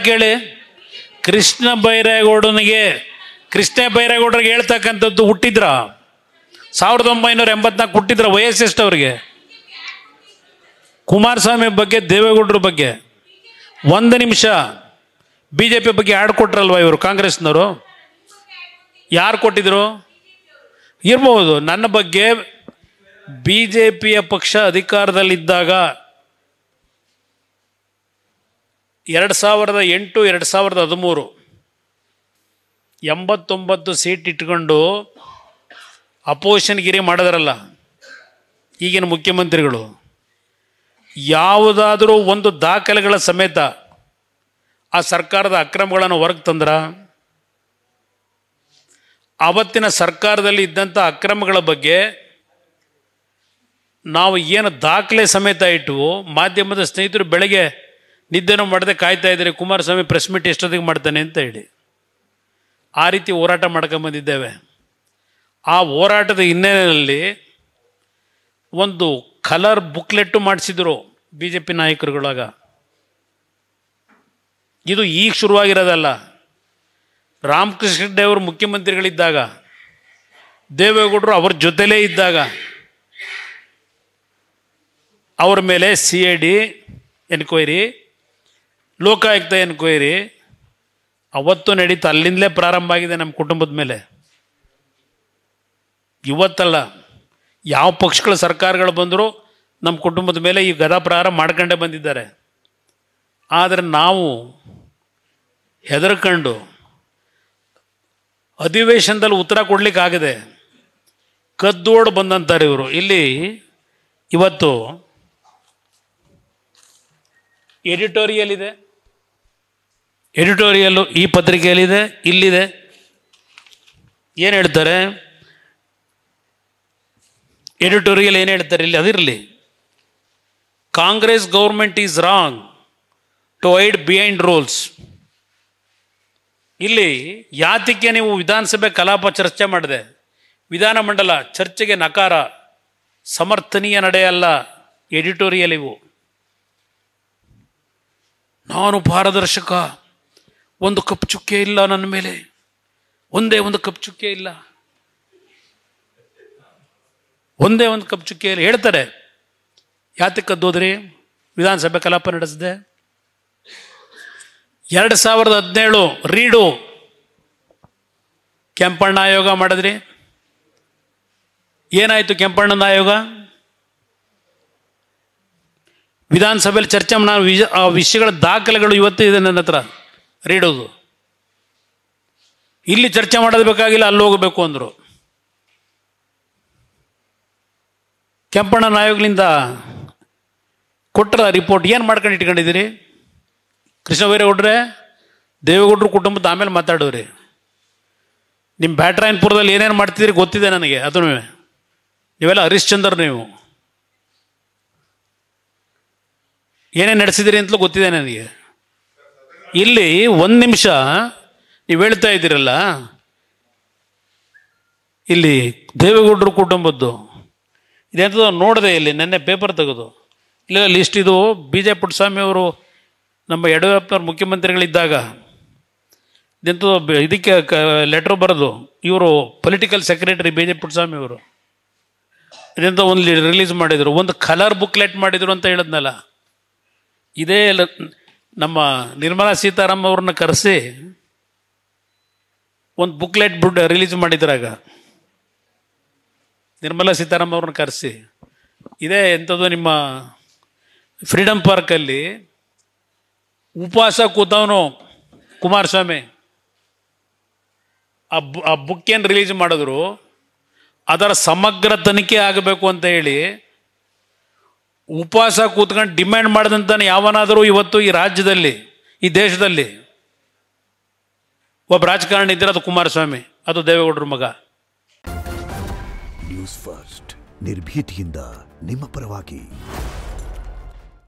ಕೇಳಿ. ಕೃಷ್ಣ ಬೈರೇಗೌಡರಿಗೆ ಹೇಳ್ತಕ್ಕಂಥದ್ದು ಹುಟ್ಟಿದ್ರ 1984 ಹುಟ್ಟಿದ್ರ. ವಯಸ್ಸೆಷ್ಟು ಅವ್ರಿಗೆ? ಕುಮಾರಸ್ವಾಮಿ ಬಗ್ಗೆ, ದೇವೇಗೌಡರ ಬಗ್ಗೆ ಒಂದು ನಿಮಿಷ ಬಿ ಜೆ ಪಿ ಬಗ್ಗೆ ಆಡ್ ಕೊಟ್ರಲ್ವ ಇವರು ಕಾಂಗ್ರೆಸ್ನವರು? ಯಾರು ಕೊಟ್ಟಿದ್ರು? ಇರ್ಬೋದು. ನನ್ನ ಬಗ್ಗೆ ಬಿ ಜೆ ಪಿಯ ಪಕ್ಷ ಅಧಿಕಾರದಲ್ಲಿದ್ದಾಗ 2008 2013 89 ಸೀಟ್ ಇಟ್ಕೊಂಡು ಅಪೋಸಿಷನ್ಗಿರಿ ಮಾಡಿದ್ರಲ್ಲ ಈಗಿನ ಮುಖ್ಯಮಂತ್ರಿಗಳು, ಯಾವುದಾದರೂ ಒಂದು ದಾಖಲೆಗಳ ಸಮೇತ ಆ ಸರ್ಕಾರದ ಅಕ್ರಮಗಳನ್ನು ಹೊರಗೆ ತಂದ್ರ? ಆವತ್ತಿನ ಸರ್ಕಾರದಲ್ಲಿ ಇದ್ದಂಥ ಅಕ್ರಮಗಳ ಬಗ್ಗೆ ನಾವು ಏನು ದಾಖಲೆ ಸಮೇತ ಇಟ್ಟು ಮಾಧ್ಯಮದ ಸ್ನೇಹಿತರು ಬೆಳಗ್ಗೆ ನಿದ್ದೆನೂ ಮಾಡದೆ ಕಾಯ್ತಾ ಇದ್ದಾರೆ ಕುಮಾರಸ್ವಾಮಿ ಪ್ರೆಸ್ ಮೀಟ್ ಎಷ್ಟೊತ್ತಿಗೆ ಮಾಡ್ತಾನೆ ಅಂತ ಹೇಳಿ. ಆ ರೀತಿ ಹೋರಾಟ ಮಾಡ್ಕೊಂಬಂದಿದ್ದೇವೆ. ಆ ಹೋರಾಟದ ಹಿನ್ನೆಲೆಯಲ್ಲಿ ಒಂದು ಕಲರ್ ಬುಕ್ಲೆಟ್ಟು ಮಾಡಿಸಿದ್ರು ಬಿ ಜೆ ಪಿ ನಾಯಕರುಗಳಾಗ. ಇದು ಈಗ ಶುರುವಾಗಿರೋದಲ್ಲ. ರಾಮಕೃಷ್ಣ ದೇವರು ಮುಖ್ಯಮಂತ್ರಿಗಳಿದ್ದಾಗ, ದೇವೇಗೌಡರು ಅವ್ರ ಜೊತೆಲೇ ಇದ್ದಾಗ ಅವ್ರ ಮೇಲೆ CID ಎನ್ಕ್ವೈರಿ, ಲೋಕಾಯುಕ್ತ ಎನ್ಕ್ವೈರಿ ಅವತ್ತು ನಡೀತು. ಅಲ್ಲಿಂದಲೇ ಪ್ರಾರಂಭ ಆಗಿದೆ ನಮ್ಮ ಕುಟುಂಬದ ಮೇಲೆ. ಇವತ್ತಲ್ಲ, ಯಾವ ಪಕ್ಷಗಳ ಸರ್ಕಾರಗಳು ಬಂದರೂ ನಮ್ಮ ಕುಟುಂಬದ ಮೇಲೆ ಈ ಗದಾಪ್ರಹಾರ ಮಾಡ್ಕೊಂಡೇ ಬಂದಿದ್ದಾರೆ. ಆದರೆ ನಾವು ಹೆದರ್ಕೊಂಡು ಅಧಿವೇಶನದಲ್ಲಿ ಉತ್ತರ ಕೊಡಲಿಕ್ಕಾಗದೆ ಕದ್ದೋಡು ಬಂದಂತಾರೆ ಇವರು. ಇಲ್ಲಿ ಇವತ್ತು ಎಡಿಟೋರಿಯಲ್ ಇದೆ, ಎಡಿಟೋರಿಯಲ್ಲು ಈ ಪತ್ರಿಕೆಯಲ್ಲಿದೆ, ಇಲ್ಲಿದೆ. ಏನು ಹೇಳ್ತಾರೆ ಎಡಿಟೋರಿಯಲ್? ಏನು ಹೇಳ್ತಾರೆ ಇಲ್ಲಿ? ಅದಿರಲಿ. Congress government is wrong to hide behind rules. ಇಲ್ಲಿ ಯಾತಕ್ಕೆ ನೀವು ವಿಧಾನಸಭೆ ಕಲಾಪ ಚರ್ಚೆ ಮಾಡಿದೆ? ವಿಧಾನಮಂಡಲ ಚರ್ಚೆಗೆ ನಕಾರ, ಸಮರ್ಥನೀಯ ನಡೆಯಲ್ಲ. ಎಡಿಟೋರಿಯಲ್ ಇವು. ನಾನು ಪಾರದರ್ಶಕ, ಒಂದು ಕಪ್ಪು ಚುಕ್ಕೆ ಇಲ್ಲ ನನ್ನ ಮೇಲೆ, ಒಂದೇ ಒಂದು ಕಪ್ಪು ಚುಕ್ಕೆ ಇಲ್ಲ, ಒಂದೇ ಒಂದು ಕಪ್ಪು ಚುಕ್ಕೆ ಇಲ್ಲ ಹೇಳ್ತಾರೆ. ಯಾತಕ್ಕೆ ಕದ್ದೋದ್ರಿ? ವಿಧಾನಸಭೆ ಕಲಾಪ ನಡೆಸಿದೆ. 2017 ರೀಡು ಕೆಂಪಣ್ಣ ಆಯೋಗ ಮಾಡಿದ್ರಿ. ಏನಾಯಿತು ಕೆಂಪಣ್ಣನ ಆಯೋಗ? ವಿಧಾನಸಭೆಯಲ್ಲಿ ಚರ್ಚೆ ನಾನು ಆ ವಿಷಯಗಳ ದಾಖಲೆಗಳು ಇವತ್ತು ಇದೆ ನನ್ನ ಹತ್ರ, ರೀಡೋದು. ಇಲ್ಲಿ ಚರ್ಚೆ ಮಾಡೋದು ಬೇಕಾಗಿಲ್ಲ, ಅಲ್ಲಿ ಹೋಗಬೇಕು ಅಂದರು. ಕೆಂಪಣ್ಣನ ಆಯೋಗದಿಂದ ಕೊಟ್ಟರ ರಿಪೋರ್ಟ್ ಏನು ಮಾಡ್ಕೊಂಡು ಇಟ್ಕೊಂಡಿದ್ದೀರಿ? ಕೃಷ್ಣ ಬೈರೇಗೌಡ್ರೆ, ದೇವೇಗೌಡರು ಕುಟುಂಬದ ಆಮೇಲೆ ಮಾತಾಡೋರಿ. ನಿಮ್ಮ ಬ್ಯಾಟ್ರಾಯನ್ಪುರದಲ್ಲಿ ಏನೇನು ಮಾಡ್ತಿದ್ದೀರಿ ಗೊತ್ತಿದೆ ನನಗೆ. ಅದನ್ನು ನೀವೆಲ್ಲ ಹರಿಶ್ಚಂದ್ರ, ನೀವು ಏನೇನು ನಡೆಸಿದಿರಿ ಅಂತಲೂ ಗೊತ್ತಿದೆ ನನಗೆ. ಇಲ್ಲಿ ಒಂದು ನಿಮಿಷ ನೀವು ಹೇಳ್ತಾ ಇದ್ದೀರಲ್ಲ, ಇಲ್ಲಿ ದೇವೇಗೌಡರು ಕುಟುಂಬದ್ದು ಇದೆಂಥದ್ದು ನೋಡಿದೆ. ಇಲ್ಲಿ ನೆನ್ನೆ ಪೇಪರ್ ತೆಗೆದು ಇಲ್ಲ ಲಿಸ್ಟ್. ಇದು ಬಿ ಜೆ ಪುಟ್ಟಸ್ವಾಮಿ ಅವರು ನಮ್ಮ ಯಡಿಯೂರಪ್ಪನವ್ರ ಮುಖ್ಯಮಂತ್ರಿಗಳಿದ್ದಾಗ ಇದೆಂಥದ್ದು ಇದಕ್ಕೆ ಲೆಟ್ರ್ ಬರೆದು, ಇವರು political secretary B J Puttaswamy ಅವರು, ಇದೆಂಥ ಒಂದು ರಿಲೀಸ್ ಮಾಡಿದರು. ಒಂದು ಕಲರ್ ಬುಕ್ಲೆಟ್ ಮಾಡಿದರು ಅಂತ ಹೇಳಿದ್ನಲ್ಲ, ಇದೇ ನಮ್ಮ ನಿರ್ಮಲಾ ಸೀತಾರಾಮನ್ ಅವ್ರನ್ನ ಕರೆಸಿ ಒಂದು ಬುಕ್ಲೆಟ್ ರಿಲೀಸ್ ಮಾಡಿದ್ರಾಗ. ನಿರ್ಮಲಾ ಸೀತಾರಾಮನ್ ಅವ್ರನ್ನ ಕರೆಸಿ ಇದೇ ಎಂಥದ್ದು ನಿಮ್ಮ ಫ್ರೀಡಮ್ ಪಾರ್ಕಲ್ಲಿ ಉಪವಾಸ ಕೂತವನು ಕುಮಾರಸ್ವಾಮಿ. ಆ ಬುಕ್ ಏನು ರಿಲೀಸ್ ಮಾಡಿದ್ರು, ಅದರ ಸಮಗ್ರ ತನಿಖೆ ಆಗಬೇಕು ಅಂತ ಹೇಳಿ ಉಪವಾಸ ಕೂತ್ಕೊಂಡು ಡಿಮ್ಯಾಂಡ್ ಮಾಡಿದಂತಾನೆ ಯಾವನಾದರೂ ಇವತ್ತು ಈ ರಾಜ್ಯದಲ್ಲಿ, ಈ ದೇಶದಲ್ಲಿ ಒಬ್ಬ ರಾಜಕಾರಣಿ ಇದ್ದರೆ ಅದು ಕುಮಾರಸ್ವಾಮಿ, ಅದು ದೇವೇಗೌಡರ ಮಗ. ನ್ಯೂಸ್ ಫಸ್ಟ್, ನಿರ್ಭೀತಿಯಿಂದ ನಿಮ್ಮ ಪರವಾಗಿ.